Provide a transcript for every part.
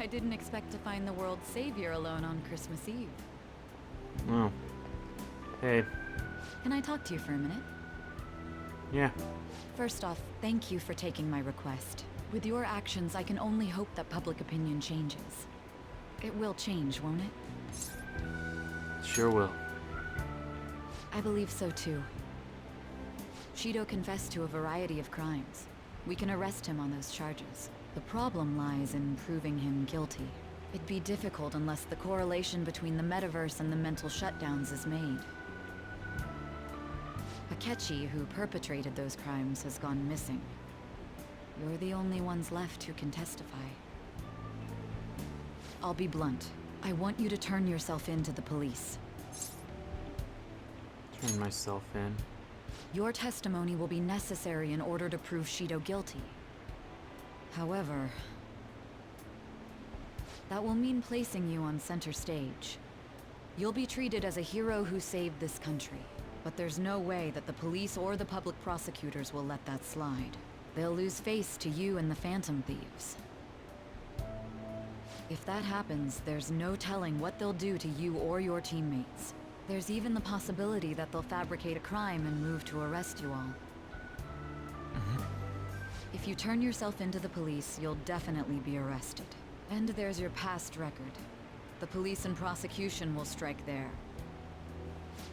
I didn't expect to find the world's savior alone on Christmas Eve. Oh. Hey. Can I talk to you for a minute? Yeah. First off, thank you for taking my request. With your actions, I can only hope that public opinion changes. It will change, won't it? Sure will. I believe so too. Shido confessed to a variety of crimes. We can arrest him on those charges. The problem lies in proving him guilty. It'd be difficult unless the correlation between the metaverse and the mental shutdowns is made. Akechi, who perpetrated those crimes, has gone missing. You're the only ones left who can testify. I'll be blunt. I want you to turn yourself in to the police. Turn myself in. Your testimony will be necessary in order to prove Shido guilty. However, that will mean placing you on center stage. You'll be treated as a hero who saved this country. But there's no way that the police or the public prosecutors will let that slide. They'll lose face to you and the Phantom Thieves. If that happens, there's no telling what they'll do to you or your teammates. There's even the possibility that they'll fabricate a crime and move to arrest you all. If you turn yourself into the police, you'll definitely be arrested. And there's your past record. The police and prosecution will strike there.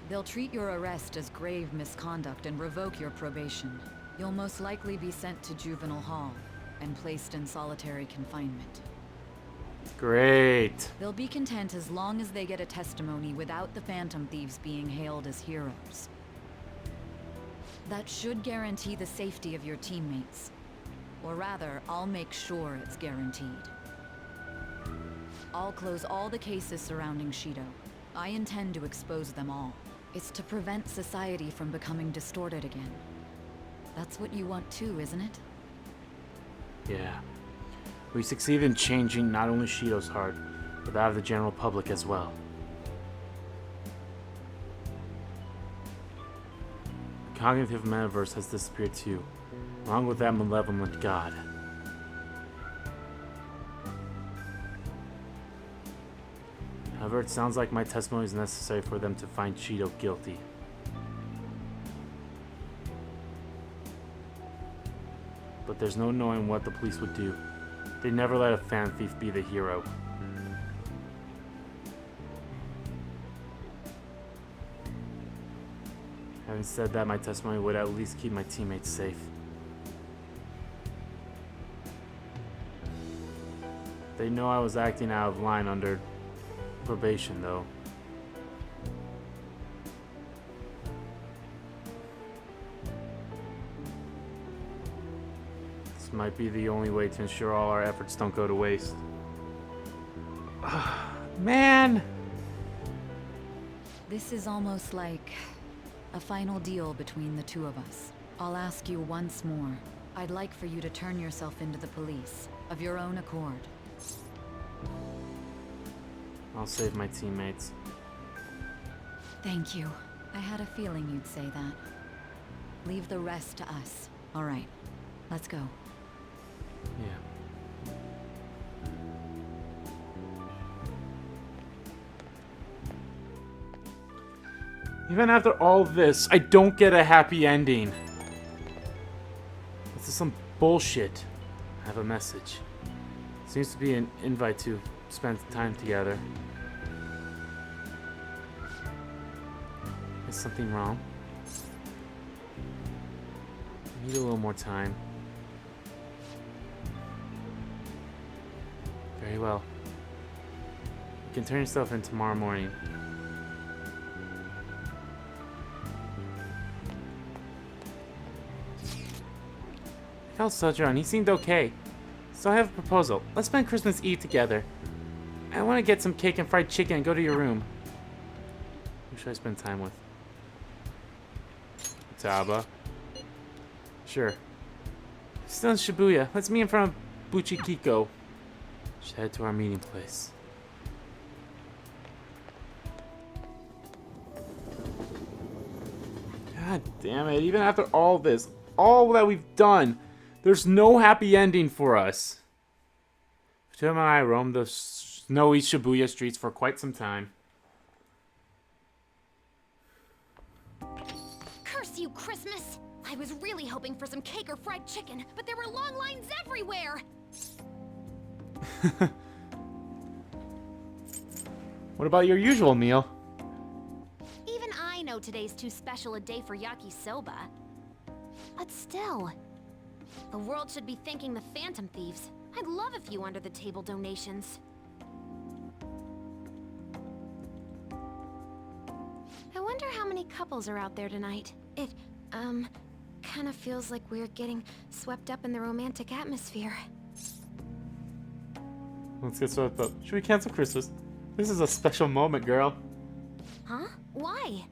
They'll treat your arrest as grave misconduct and revoke your probation. You'll most likely be sent to juvenile hall and placed in solitary confinement. Great. They'll be content as long as they get a testimony without the Phantom Thieves being hailed as heroes. That should guarantee the safety of your teammates. Or rather, I'll make sure it's guaranteed. I'll close all the cases surrounding Shido. I intend to expose them all. It's to prevent society from becoming distorted again. That's what you want too, isn't it? Yeah. We succeed in changing not only Shido's heart, but that of the general public as well. The cognitive metaverse has disappeared too, along with that malevolent god. However, it sounds like my testimony is necessary for them to find Shido guilty. But there's no knowing what the police would do. They never let a fan thief be the hero. Having said that, my testimony would at least keep my teammates safe. They know I was acting out of line under probation, though. This might be the only way to ensure all our efforts don't go to waste. Man! This is almost like a final deal between the two of us. I'll ask you once more. I'd like for you to turn yourself into the police, of your own accord. I'll save my teammates. Thank you. I had a feeling you'd say that. Leave the rest to us. All right, let's go. Yeah. Even after all this, I don't get a happy ending. This is some bullshit. I have a message. Seems to be an invite to spend time together. Is something wrong? I need a little more time. Very well. You can turn yourself in tomorrow morning. I called Sojourn. He seemed okay. So I have a proposal. Let's spend Christmas Eve together. I want to get some cake and fried chicken and go to your room. Who should I spend time with? Taba. Sure. Still in Shibuya. Let's meet in front of Buchikiko. Should head to our meeting place. God damn it. Even after all this, all that we've done, there's no happy ending for us. Futaba and I roamed the snowy Shibuya streets for quite some time. Curse you, Christmas! I was really hoping for some cake or fried chicken, but there were long lines everywhere! What about your usual meal? Even I know today's too special a day for yakisoba. But still, the world should be thanking the Phantom Thieves. I'd love a few under-the-table donations. I wonder how many couples are out there tonight. It, kind of feels like we're getting swept up in the romantic atmosphere. Let's get swept up. Should we cancel Christmas? This is a special moment, girl. Huh? Why?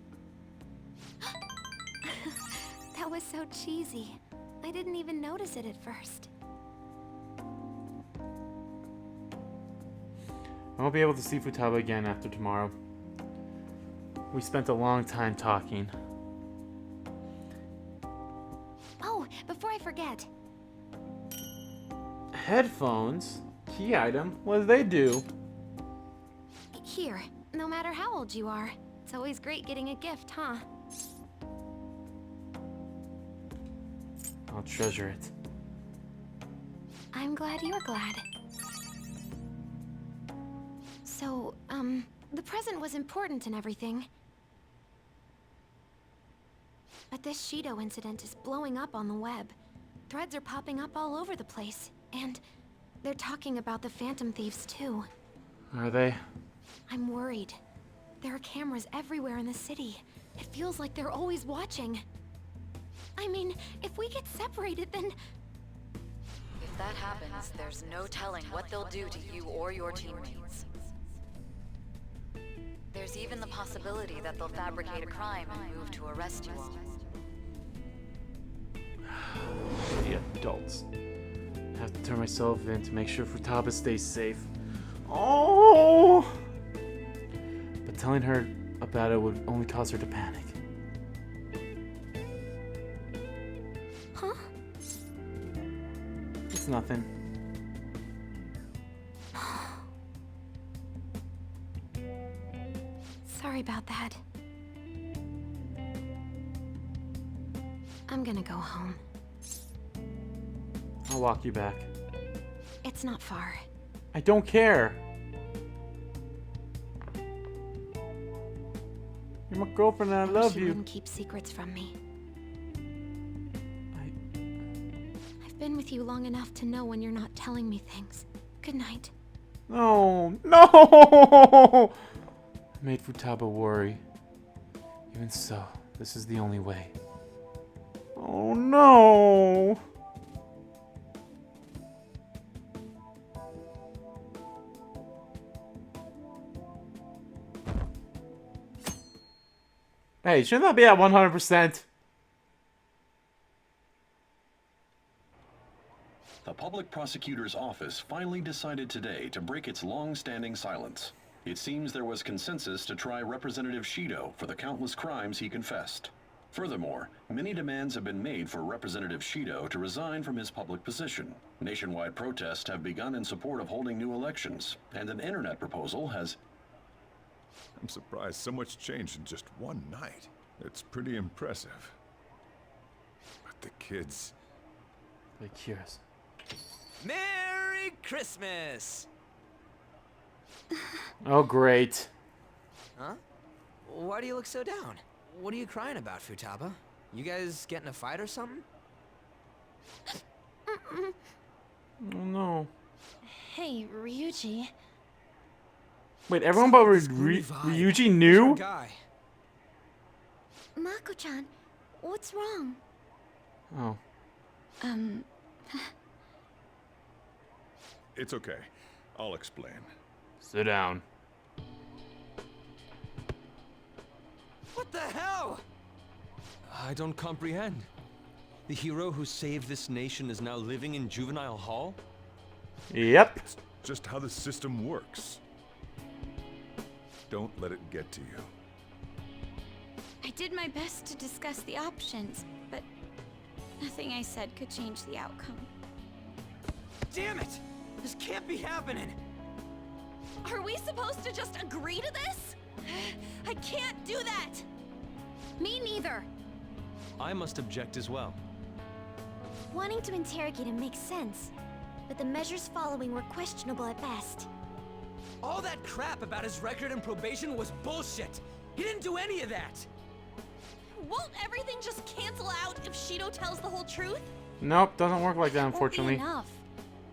That was so cheesy. I didn't even notice it at first. I won't be able to see Futaba again after tomorrow. We spent a long time talking. Oh, before I forget. Headphones? Key item? What do they do? Here, no matter how old you are, it's always great getting a gift, huh? I'll treasure it. I'm glad you're glad. So, the present was important and everything. But this Shido incident is blowing up on the web. Threads are popping up all over the place. And they're talking about the Phantom Thieves too. Are they? I'm worried. There are cameras everywhere in the city. It feels like they're always watching. I mean, if we get separated, then... If that happens, there's no telling what they'll do to you or your teammates. There's even the possibility that they'll fabricate a crime and move to arrest you all. The adults. I have to turn myself in to make sure Futaba stays safe. Oh! But telling her about it would only cause her to panic. Huh? It's nothing. Sorry about that. I'm gonna go home. I'll walk you back. It's not far. I don't care. You're my girlfriend and I love You you. wouldn't keep secrets from me. I've been with you long enough to know when you're not telling me things. Good night. No, no! I made Futaba worry. Even so, this is the only way. Oh no! Hey, shouldn't that be at 100%? The public prosecutor's office finally decided today to break its long-standing silence. It seems there was consensus to try Representative Shido for the countless crimes he confessed. Furthermore, many demands have been made for Representative Shido to resign from his public position. Nationwide protests have begun in support of holding new elections, and an internet proposal has... I'm surprised so much changed in just one night. It's pretty impressive. But the kids... Like, curious. Merry Christmas! Oh, great. Huh? Why do you look so down? What are you crying about, Futaba? You guys get in a fight or something? Oh no. Hey, Ryuji. Wait, everyone but Groovy vibe. Ryuji Who's your knew? guy? Mako-chan, what's wrong? Oh. It's okay. I'll explain. Sit down. What the hell? I don't comprehend. The hero who saved this nation is now living in juvenile hall? Yep. Just how the system works. Don't let it get to you. I did my best to discuss the options, but nothing I said could change the outcome. Damn it! This can't be happening! Are we supposed to just agree to this? I can't do that! Me neither. I must object as well. Wanting to interrogate him makes sense, but the measures following were questionable at best. All that crap about his record and probation was bullshit! He didn't do any of that! Won't everything just cancel out if Shido tells the whole truth? Nope, doesn't work like that, Won't be unfortunately. enough.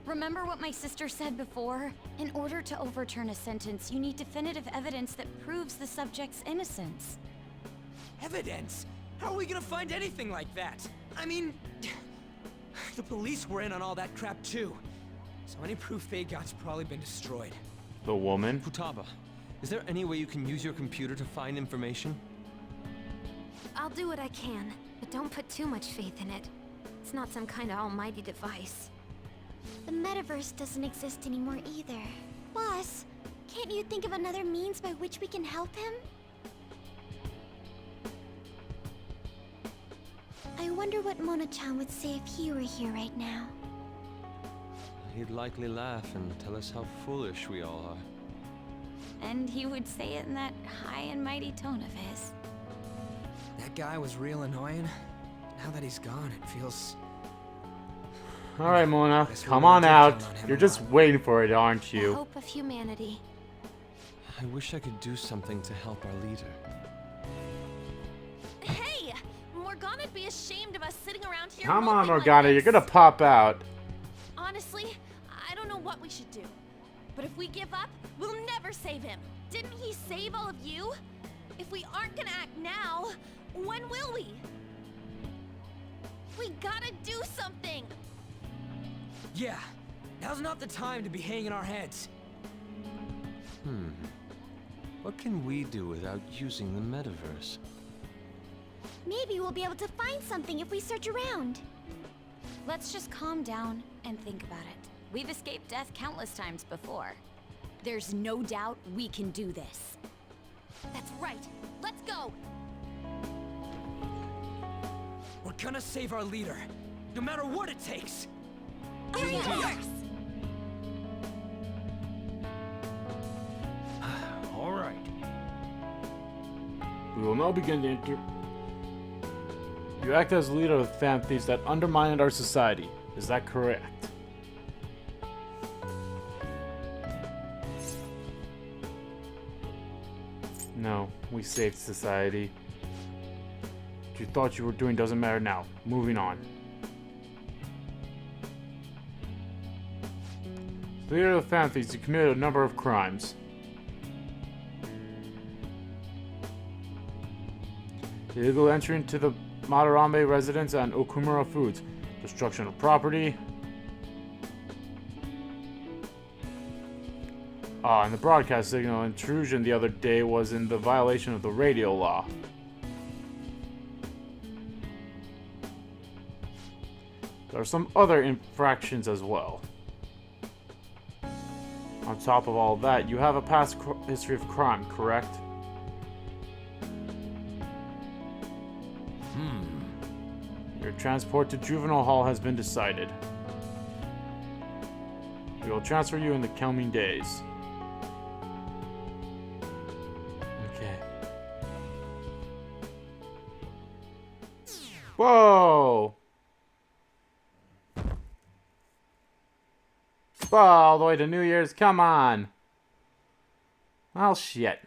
Remember what my sister said before? In order to overturn a sentence, you need definitive evidence that proves the subject's innocence. Evidence? How are we gonna find anything like that? I mean... the police were in on all that crap too. So any proof they got's probably been destroyed. The woman? Futaba, is there any way you can use your computer to find information? I'll do what I can, but don't put too much faith in it. It's not some kind of almighty device. The metaverse doesn't exist anymore either. Boss, can't you think of another means by which we can help him? I wonder what Mona-chan would say if he were here right now. He'd likely laugh and tell us how foolish we all are. And he would say it in that high and mighty tone of his. That guy was real annoying. Now that he's gone, it feels... Alright, Mona, Guess we come really on did out. count on him You're a just lot. waiting for it, aren't The you? hope of humanity. I wish I could do something to help our leader. Hey! Morgana'd be ashamed of us sitting around here Come on, moping like Morgana, you're this. gonna pop out. Honestly, I don't know what we should do. But if we give up, we'll never save him. Didn't he save all of you? If we aren't gonna act now, when will we? We gotta do something! Yeah, now's not the time to be hanging our heads. What can we do without using the metaverse? Maybe we'll be able to find something if we search around. Let's just calm down and think about it. We've escaped death countless times before. There's no doubt we can do this. That's right. Let's go! We're gonna save our leader, no matter what it takes. All right. We will now begin the You act as leader of the Phantom Thieves that undermined our society. Is that correct? No, we saved society. What you thought you were doing doesn't matter now. Moving on. Leader of the Phantom Thieves, you committed a number of crimes. Illegal entry into the Madarame residence and Okumura Foods. Destruction of property. And the broadcast signal intrusion the other day was in the violation of the radio law. There are some other infractions as well. On top of all that, you have a past history of crime, correct? Your transport to juvenile hall has been decided. We will transfer you in the coming days. Okay. Whoa! Whoa, all the way to New Year's, come on! Well, shit.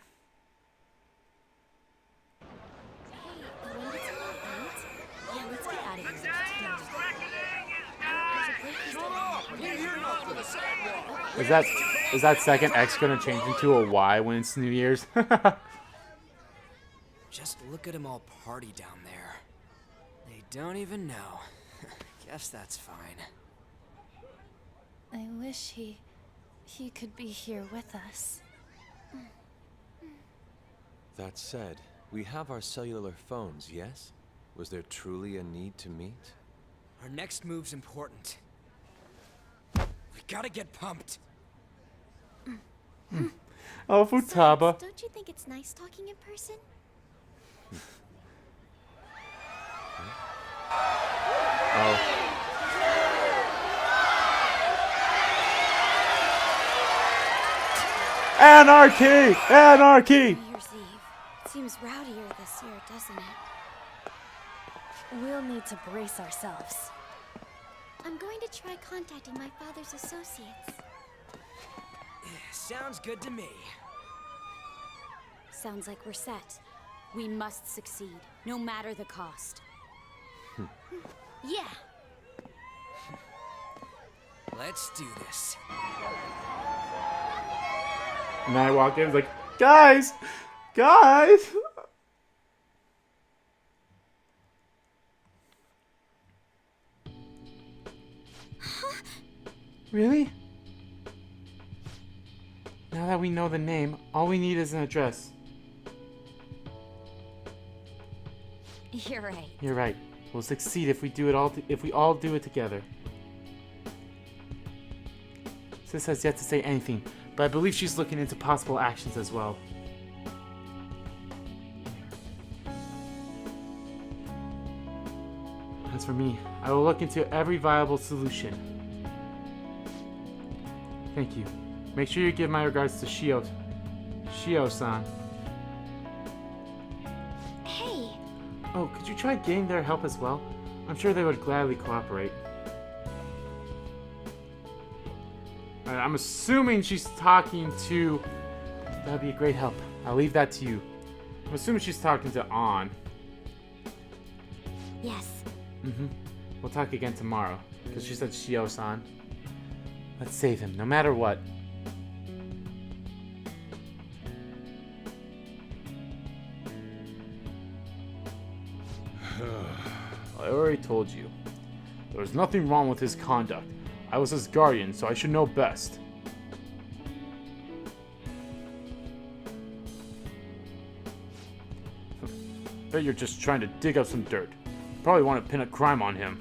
Is that second X gonna change into a Y when it's New Year's? Just look at them all party down there. They don't even know. Guess that's fine. I wish he could be here with us. That said, we have our cellular phones, yes? Was there truly a need to meet? Our next move's important. We gotta get pumped. Oh, Futaba. Besides, don't you think it's nice talking in person? Oh. Anarchy! Anarchy! New Year's Eve. It seems rowdier this year, doesn't it? We'll need to brace ourselves. I'm going to try contacting my father's associates. Sounds good to me. Sounds like we're set. We must succeed, no matter the cost. Yeah. Let's do this. And I walk in, like, guys! Guys! Really? Now that we know the name, all we need is an address. You're right. You're right. We'll succeed if we do it all. If we all do it together. Sis has yet to say anything, but I believe she's looking into possible actions as well. As for me, I will look into every viable solution. Thank you. Make sure you give my regards to Shio-san. Hey, Oh, could you try getting their help as well? I'm sure they would gladly cooperate. Alright, I'm assuming she's talking to... That'd be a great help. I'll leave that to you. I'm assuming she's talking to An. yes. We'll talk again tomorrow, because she said Shio-san. Let's save him, no matter what. I already told you. There was nothing wrong with his conduct. I was his guardian, so I should know best. Bet you're just trying to dig up some dirt. Probably want to pin a crime on him.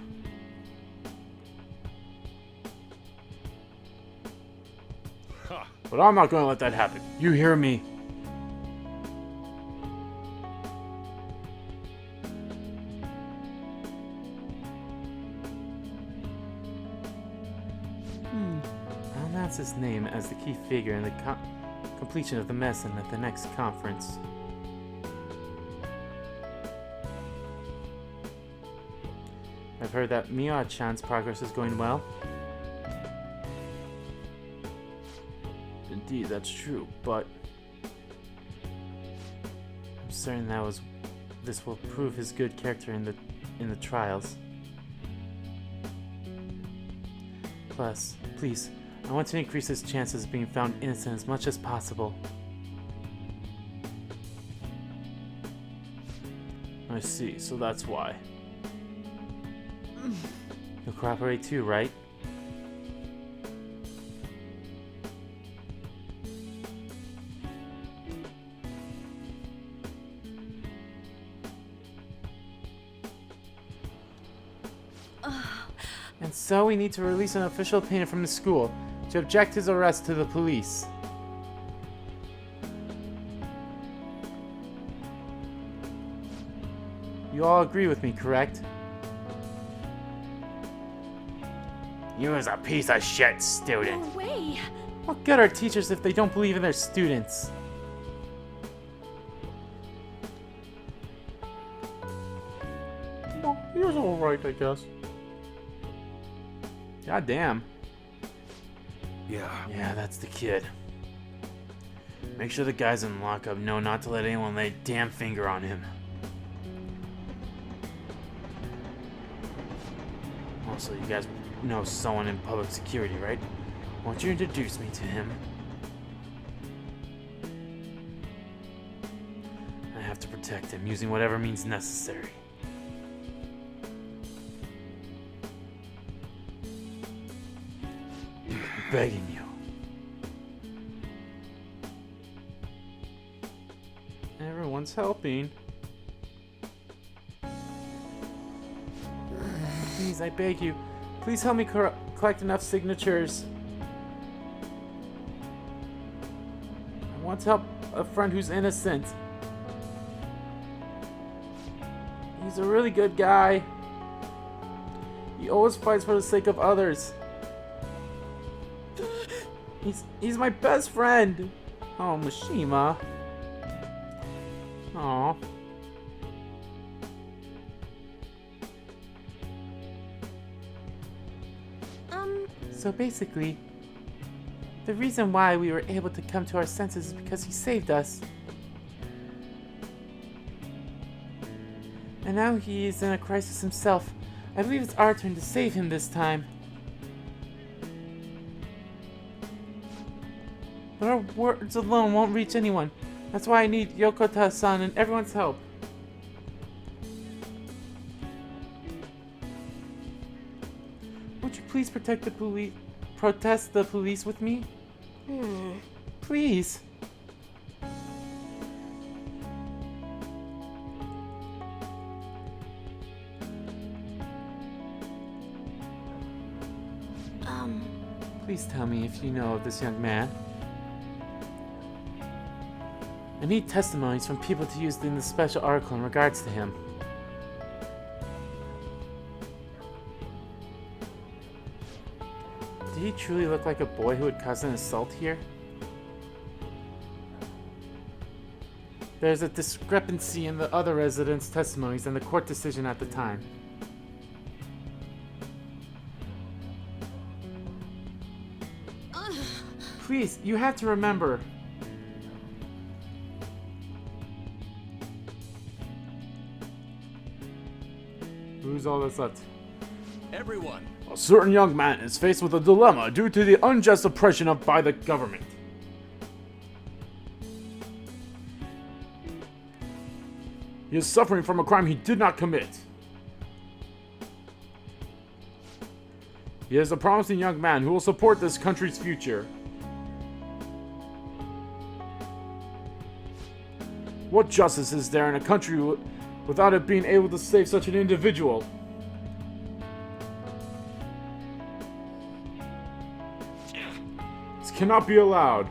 But I'm not going to let that happen. You hear me? I'll announce his name as the key figure in the completion of the medicine at the next conference. I've heard that Miwa-chan's progress is going well. Indeed, that's true, but I'm certain this will prove his good character in the trials. Plus, please, I want to increase his chances of being found innocent as much as possible. I see, so that's why. You'll cooperate too, right? And so we need to release an official opinion from the school to object his arrest to the police. You all agree with me, correct? You was a piece of shit, student. No way. What good are teachers if they don't believe in their students? Well, he was alright, I guess. God damn. Yeah, that's the kid. Make sure the guys in lockup know not to let anyone lay a damn finger on him. Also, you guys know someone in public security, right? Won't you introduce me to him? I have to protect him using whatever means necessary. I'm begging you. Everyone's helping. Please, I beg you. Please help me collect enough signatures. I want to help a friend who's innocent. He's a really good guy. He always fights for the sake of others. He's my best friend. Oh, Mishima. Aw. So basically, the reason why we were able to come to our senses is because he saved us. And now he is in a crisis himself. I believe it's our turn to save him this time. But our words alone won't reach anyone. That's why I need Yokota-san and everyone's help. Would you please protect the police? Protest the police with me? Please. Please tell me if you know of this young man. I need testimonies from people to use in the special article in regards to him. Did he truly look like a boy who would cause an assault here? There's a discrepancy in the other residents' testimonies and the court decision at the time. Please, you have to remember. Who's all that's left? Everyone. A certain young man is faced with a dilemma due to the unjust oppression by the government. He is suffering from a crime he did not commit. He is a promising young man who will support this country's future. What justice is there in a country without it being able to save such an individual? This cannot be allowed.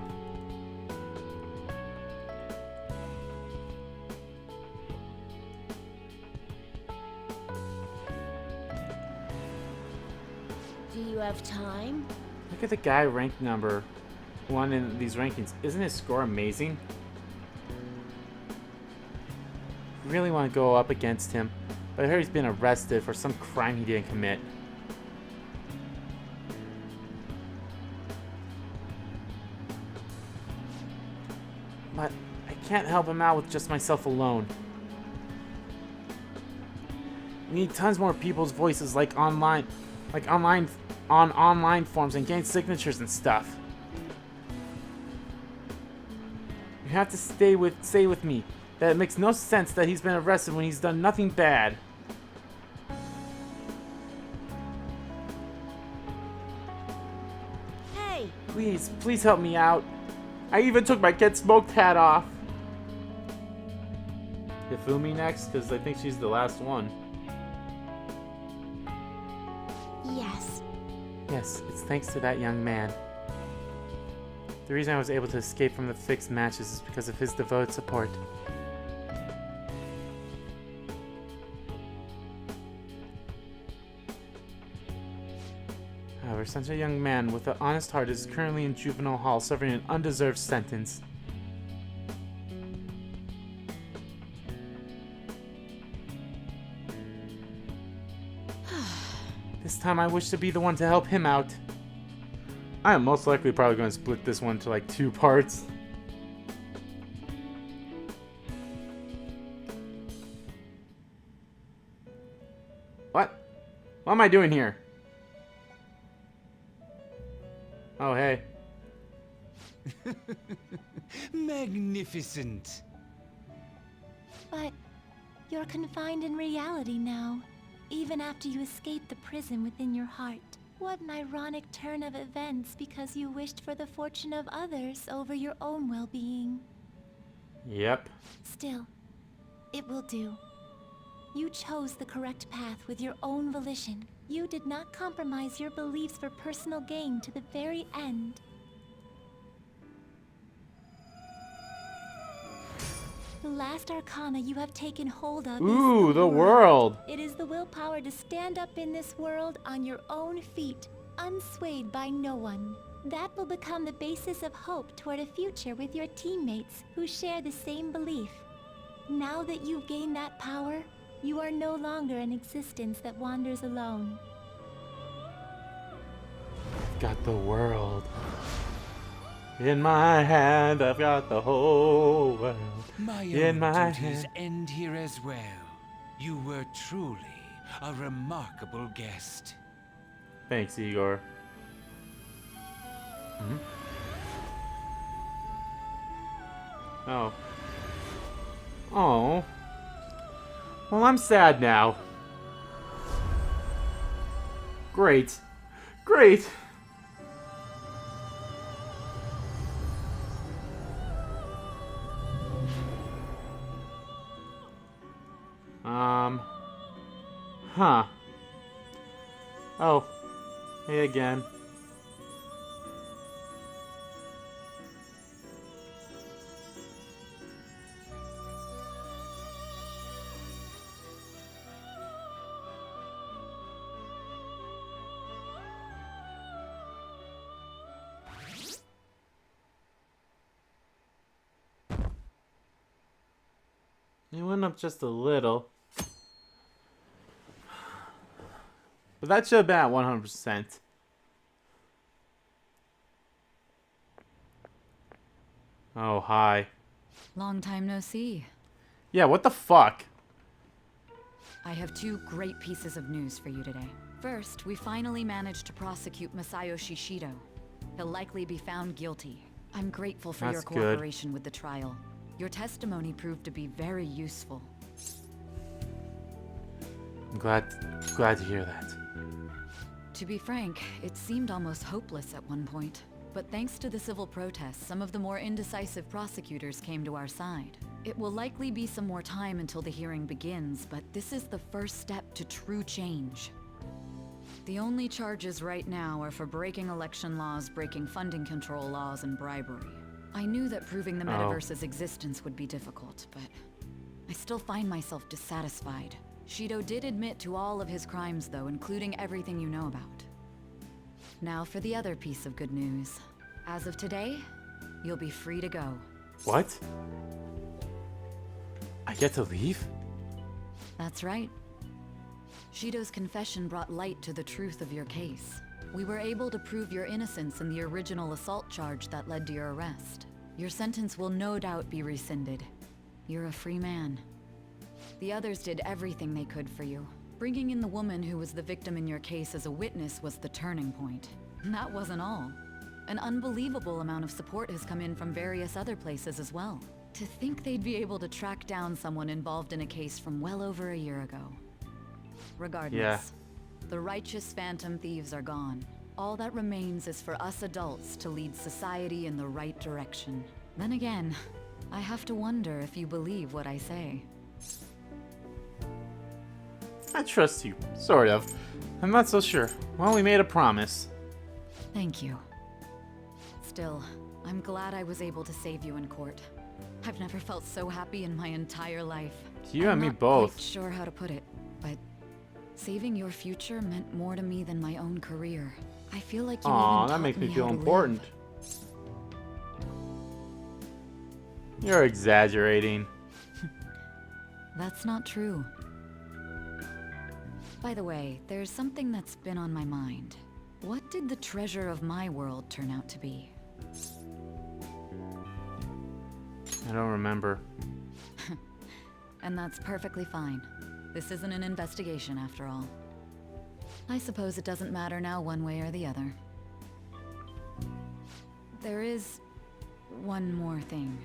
Do you have time? Look at the guy ranked number 1 in these rankings. Isn't his score amazing? Really want to go up against him, but I heard he's been arrested for some crime he didn't commit. But I can't help him out with just myself alone. We need tons more people's voices like online forums and gain signatures and stuff. You have to stay with me that it makes no sense that he's been arrested when he's done nothing bad. Hey! Please help me out. I even took my Get Smoked hat off. Hifumi next, because I think she's the last one. Yes. Yes, it's thanks to that young man. The reason I was able to escape from the fixed matches is because of his devoted support. However, such a young man with an honest heart is currently in juvenile hall serving an undeserved sentence. This time I wish to be the one to help him out. I am most likely probably going to split this one to like 2 parts. What? What am I doing here? Oh, hey. Magnificent. But you're confined in reality now, even after you escaped the prison within your heart. What an ironic turn of events because you wished for the fortune of others over your own well-being. Yep. Still, it will do. You chose the correct path with your own volition. You did not compromise your beliefs for personal gain to the very end. The last arcana you have taken hold of Ooh, is the world. It is the willpower to stand up in this world on your own feet, unswayed by no one. That will become the basis of hope toward a future with your teammates who share the same belief. Now that you've gained that power, you are no longer an existence that wanders alone. Got the world in my hand. I've got the whole world My in own my duties hand. end here as well. You were truly a remarkable guest. Thanks, Igor. Hmm? Oh. Oh. Well, I'm sad now. Great. Great. Huh. Oh. Hey again. It went up just a little. But that should have been at 100%. Oh, hi. Long time no see. Yeah, what the fuck? I have two great pieces of news for you today. First, we finally managed to prosecute Masayoshi Shido. He'll likely be found guilty. I'm grateful for your That's good. cooperation with the trial. Your testimony proved to be very useful. I'm glad to hear that. To be frank, it seemed almost hopeless at one point. But thanks to the civil protests, some of the more indecisive prosecutors came to our side. It will likely be some more time until the hearing begins, but this is the first step to true change. The only charges right now are for breaking election laws, breaking funding control laws, and bribery. I knew that proving the metaverse's existence would be difficult, but I still find myself dissatisfied. Shido did admit to all of his crimes, though, including everything you know about. Now for the other piece of good news. As of today, you'll be free to go. What? I get to leave? That's right. Shido's confession brought light to the truth of your case. We were able to prove your innocence in the original assault charge that led to your arrest. Your sentence will no doubt be rescinded. You're a free man. The others did everything they could for you. Bringing in the woman who was the victim in your case as a witness was the turning point. And that wasn't all. An unbelievable amount of support has come in from various other places as well. To think they'd be able to track down someone involved in a case from well over a year ago. Regardless, the righteous Phantom Thieves are gone. All that remains is for us adults to lead society in the right direction. Then again, I have to wonder if you believe what I say. I trust you, sort of. I'm not so sure. Well, we made a promise. Thank you. Still, I'm glad I was able to save you in court. I've never felt so happy in my entire life. You and me I'm not both. quite sure how to put it, but saving your future meant more to me than my own career. I feel like you Aw, even that taught makes me how feel to important. live. You're exaggerating. That's not true. By the way, there's something that's been on my mind. What did the treasure of my world turn out to be? I don't remember. And that's perfectly fine. This isn't an investigation after all. I suppose it doesn't matter now one way or the other. There is one more thing.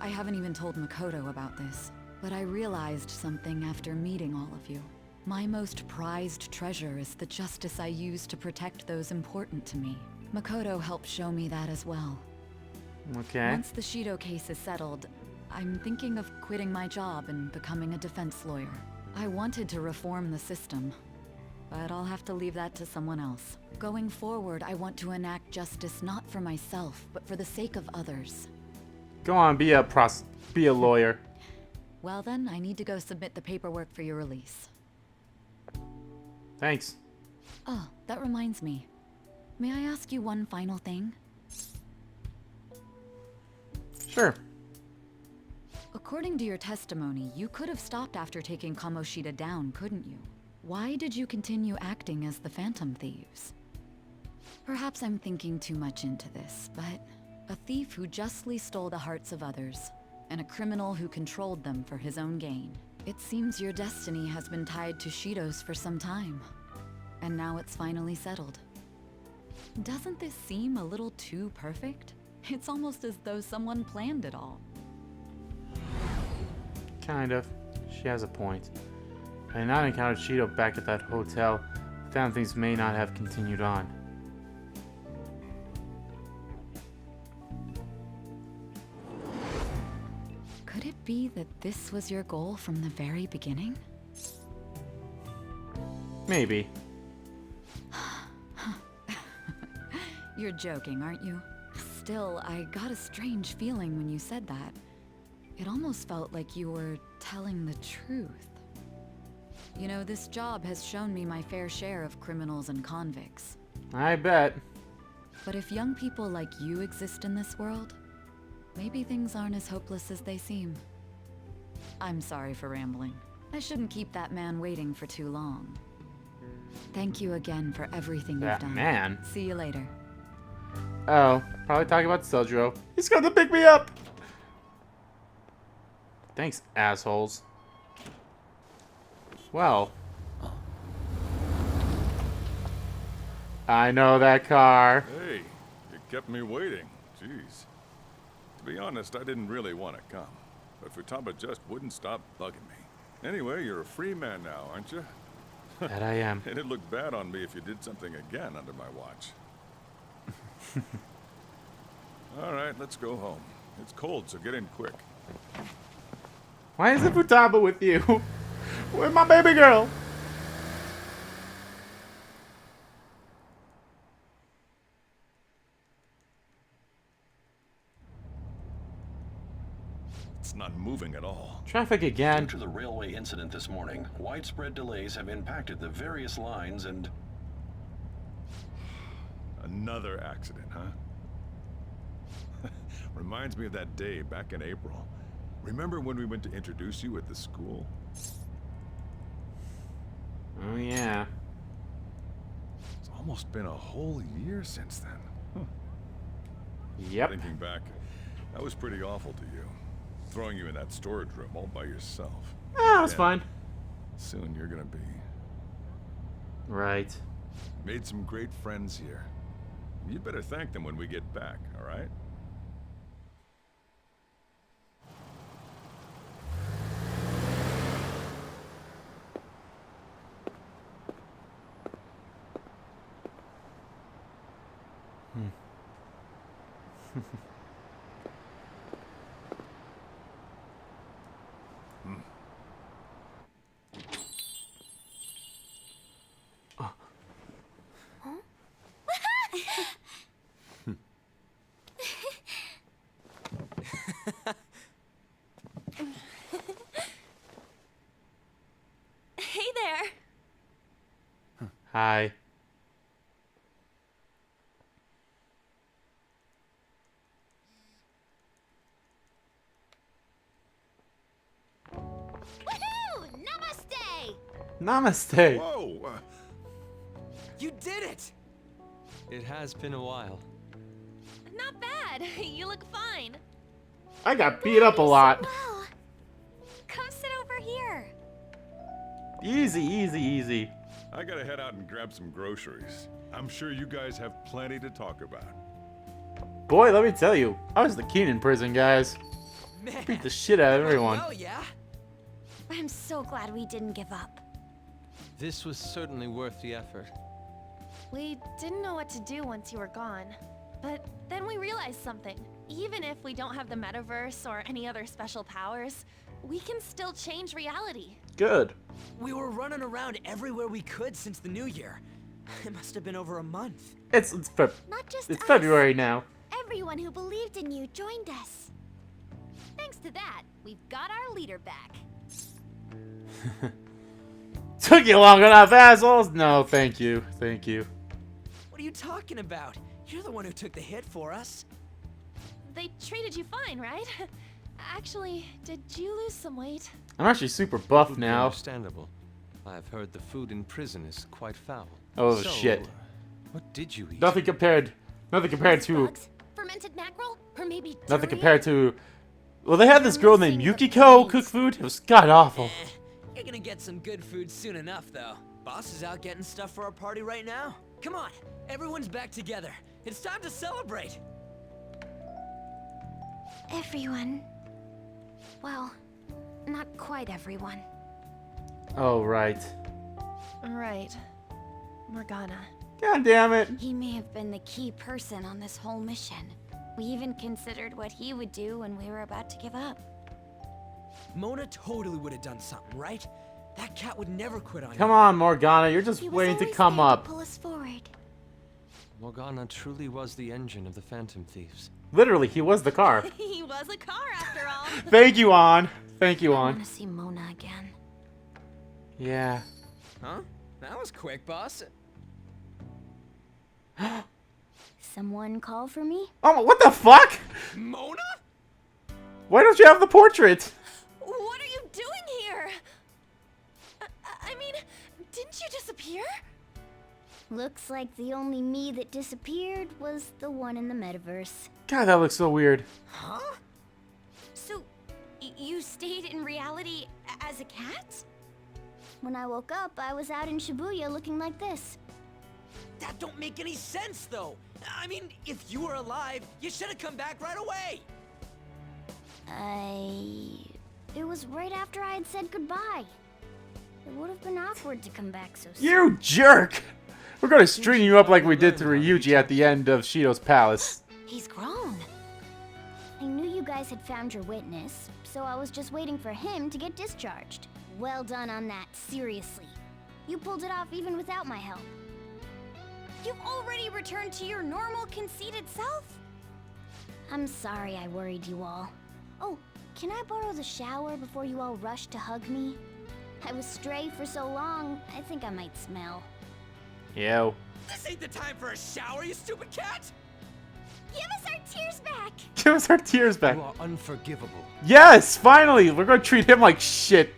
I haven't even told Makoto about this, but I realized something after meeting all of you. My most prized treasure is the justice I use to protect those important to me. Makoto helped show me that as well. Okay. Once the Shido case is settled, I'm thinking of quitting my job and becoming a defense lawyer. I wanted to reform the system, but I'll have to leave that to someone else. Going forward, I want to enact justice not for myself, but for the sake of others. Go on, be a lawyer. Well then, I need to go submit the paperwork for your release. Thanks. Oh, that reminds me. May I ask you one final thing? Sure. According to your testimony, you could have stopped after taking Kamoshida down, couldn't you? Why did you continue acting as the Phantom Thieves? Perhaps I'm thinking too much into this, but a thief who justly stole the hearts of others, and a criminal who controlled them for his own gain. It seems your destiny has been tied to Shido's for some time, and now it's finally settled. Doesn't this seem a little too perfect? It's almost as though someone planned it all. Kind of. She has a point. Had I not encountered Shido back at that hotel, Phantom Thieves may not have continued on. Could it be that this was your goal from the very beginning? Maybe. You're joking, aren't you? Still, I got a strange feeling when you said that. It almost felt like you were telling the truth. You know, this job has shown me my fair share of criminals and convicts. I bet. But if young people like you exist in this world, maybe things aren't as hopeless as they seem. I'm sorry for rambling. I shouldn't keep that man waiting for too long. Thank you again for everything you've That done. man? See you later. Oh, probably talking about Sojiro. He's got to pick me up! Thanks, assholes. Well. I know that car. Hey, you kept me waiting. Jeez. To be honest, I didn't really want to come. But Futaba just wouldn't stop bugging me. Anyway, you're a free man now, aren't you? That I am. It'd look bad on me if you did something again under my watch. All right, let's go home. It's cold, so get in quick. Why isn't Futaba with you? Where's my baby girl? It's not moving at all. Traffic again. Due to the railway incident this morning, widespread delays have impacted the various lines and... Another accident, huh? Reminds me of that day back in April. Remember when we went to introduce you at the school? Oh, yeah. It's almost been a whole year since then. Huh. Yep. Thinking back, that was pretty awful to you. Throwing you in that storage room all by yourself. Ah, that's Yeah. fine. Soon you're gonna be. Right. Made some great friends here. You'd better thank them when we get back, all right? Hey there! Hi. Woohoo! Namaste! Namaste. Whoa! You did it! It has been a while. Not bad. You look fine. I got beat up a lot. Wow. Come sit over here. Easy, easy, easy. I gotta head out and grab some groceries. I'm sure you guys have plenty to talk about. Boy, let me tell you, I was the king in prison, guys. Man. Beat the shit out of everyone. Well, yeah. I'm so glad we didn't give up. This was certainly worth the effort. We didn't know what to do once you were gone. But then we realized something. Even if we don't have the metaverse or any other special powers, we can still change reality. Good. We were running around everywhere we could since the new year. It must have been over a month. It's Not just it's us. February now. Everyone who believed in you joined us. Thanks to that, we've got our leader back. Took you long enough, assholes. No, thank you, thank you. What What are you talking about? You're the one who took the hit for us. They treated you fine, right? Actually, did you lose some weight? I'm actually super buff Would be now. Understandable. I've heard the food in prison is quite foul. Oh So, shit. What did you eat? Nothing compared to Bugs? Fermented mackerel? Or maybe nothing durian? compared to. Well, they had this girl named Yukiko cook food. It was god awful. You're gonna get some good food soon enough, though. Boss is out getting stuff for our party right now. Come on, everyone's back together. It's time to celebrate. Everyone. Well, not quite everyone. Oh right. Right. Morgana. God damn it. He may have been the key person on this whole mission. We even considered what he would do when we were about to give up. Mona totally would have done something, right? That cat would never quit on you. Come on, Morgana. You're just He was waiting to always come there to up. pull us forward. Morgana truly was the engine of the Phantom Thieves. Literally, he was the car. He was a car after all. Thank you, On. Thank you, I On. want to see Mona again. Yeah. Huh? That was quick, boss. Someone call for me? Oh, what the fuck? Mona? Why don't you have the portrait? What are you doing here? I mean, didn't you disappear? Looks like the only me that disappeared was the one in the metaverse. God, that looks so weird. Huh? So, you stayed in reality as a cat? When I woke up, I was out in Shibuya looking like this. That don't make any sense, though. I mean, if you were alive, you should have come back right away. It was right after I had said goodbye. It would have been awkward to come back so soon. You jerk! We're gonna string you up like we did to Ryuji at the end of Shido's palace. He's grown. I knew you guys had found your witness, so I was just waiting for him to get discharged. Well done on that, seriously. You pulled it off even without my help. You've already returned to your normal, conceited self? I'm sorry I worried you all. Oh, can I borrow the shower before you all rush to hug me? I was stray for so long, I think I might smell. Yo. This ain't the time for a shower, you stupid cat! Give us our tears back! Give us our tears back. You are unforgivable. Yes, finally! We're gonna treat him like shit.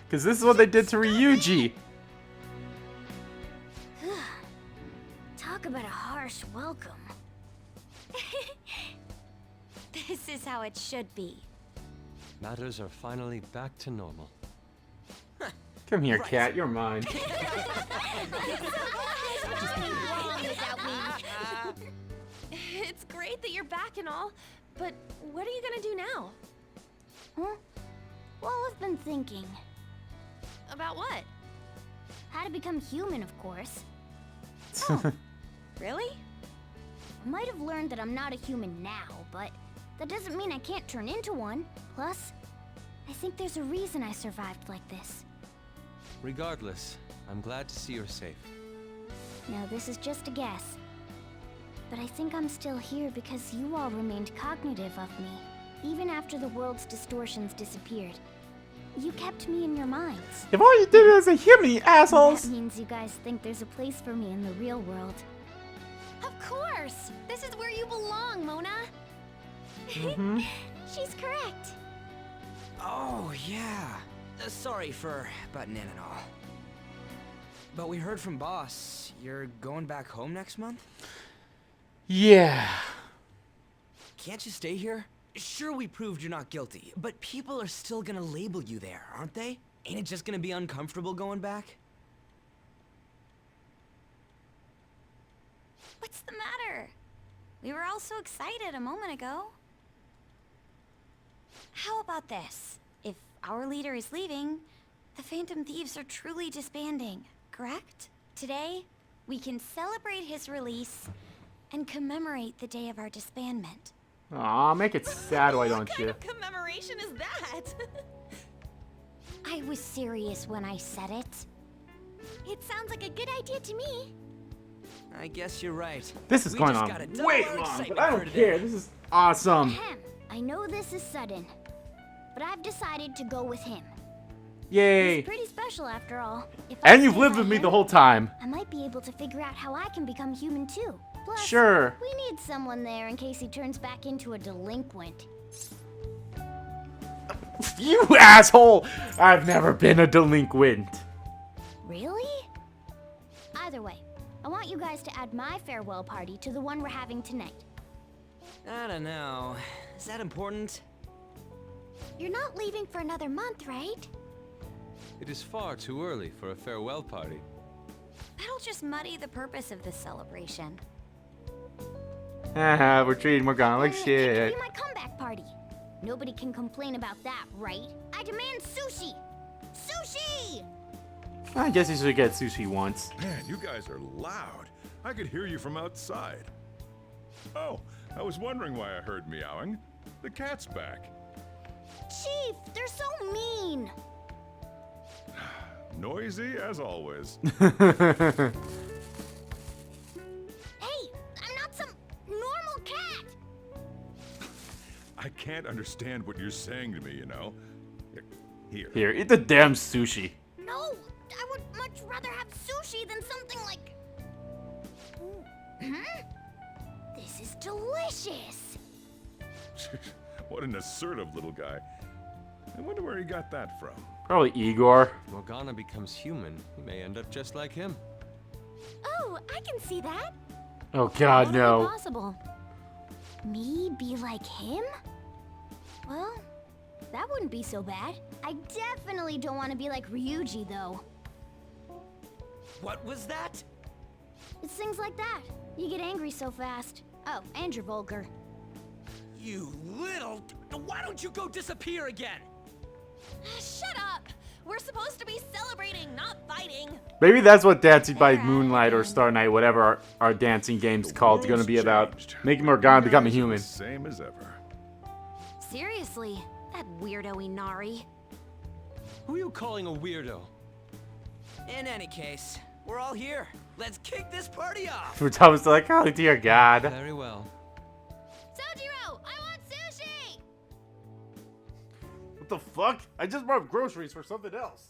Because this is what they did to Ryuji. Talk about a harsh welcome. This is how it should be. Matters are finally back to normal. Come here, cat. You're mine. It's great that you're back and all, but what are you gonna do now? Huh? Well, I've been thinking. About what? How to become human, of course. Really? I might have learned that I'm not a human now, but that doesn't mean I can't turn into one. Plus, I think there's a reason I survived like this. Regardless, I'm glad to see you're safe. Now, this is just a guess. But I think I'm still here because you all remained cognitive of me, even after the world's distortions disappeared. You kept me in your minds. If all you did was a human, you assholes! That means you guys think there's a place for me in the real world. Of course! This is where you belong, Mona! She's correct. Oh, yeah. Sorry for butting in and all. But we heard from Boss, you're going back home next month? Yeah. Can't you stay here? Sure, we proved you're not guilty, but people are still gonna label you there, aren't they? Ain't it just gonna be uncomfortable going back? What's the matter? We were all so excited a moment ago. How about this? If our leader is leaving, the Phantom Thieves are truly disbanding, correct? Today, we can celebrate his release and commemorate the day of our disbandment. Aw, make it sad, why don't What you? kind of commemoration is that? I was serious when I said it. It sounds like a good idea to me. I guess you're right. This is We going just on gotta double way our long, but excitement I for don't today. care. This is awesome. Ahem. I know this is sudden, but I've decided to go with him. Yay! He's pretty special after all. If I And you've stay lived by with me him, the whole time. I might be able to figure out how I can become human too. Plus, Sure. we can become human too. Plus, Sure. we need someone there in case he turns back into a delinquent. You asshole! I've never been a delinquent. Really? Either way, I want you guys to add my farewell party to the one we're having tonight. I don't know. Is that important? You're not leaving for another month, right? It is far too early for a farewell party. That'll just muddy the purpose of this celebration. Haha, we're treating Morgana like It shit. could be my comeback party. Nobody can complain about that, right? I demand sushi! Sushi! I guess you should get sushi once. Man, you guys are loud. I could hear you from outside. Oh, I was wondering why I heard meowing. The cat's back. Chief, they're so mean! Noisy as always. Hey, I'm not some normal cat! I can't understand what you're saying to me, you know. Here. Here, eat the damn sushi. No, I would much rather have sushi than something like... This is delicious! What an assertive little guy. I wonder where he got that from. Probably Igor. If Morgana becomes human, he may end up just like him. Oh, I can see that. Oh god, Totally no. possible. Me be like him? Well, that wouldn't be so bad. I definitely don't want to be like Ryuji, though. What was that? It's things like that. You get angry so fast. Oh, and you're vulgar. You little... Why don't you go disappear again? Shut up! We're supposed to be celebrating, not fighting. Maybe that's what Dancing by Moonlight or Star Night, whatever our dancing game's called, is gonna be about. Making Morgana become a human. Same as ever. Seriously, that weirdo Inari. Who are you calling a weirdo? In any case, we're all here. Let's kick this party off. For Thomas, like, oh dear god. Very well. Sojiro, I want sushi! What the fuck? I just brought groceries for something else.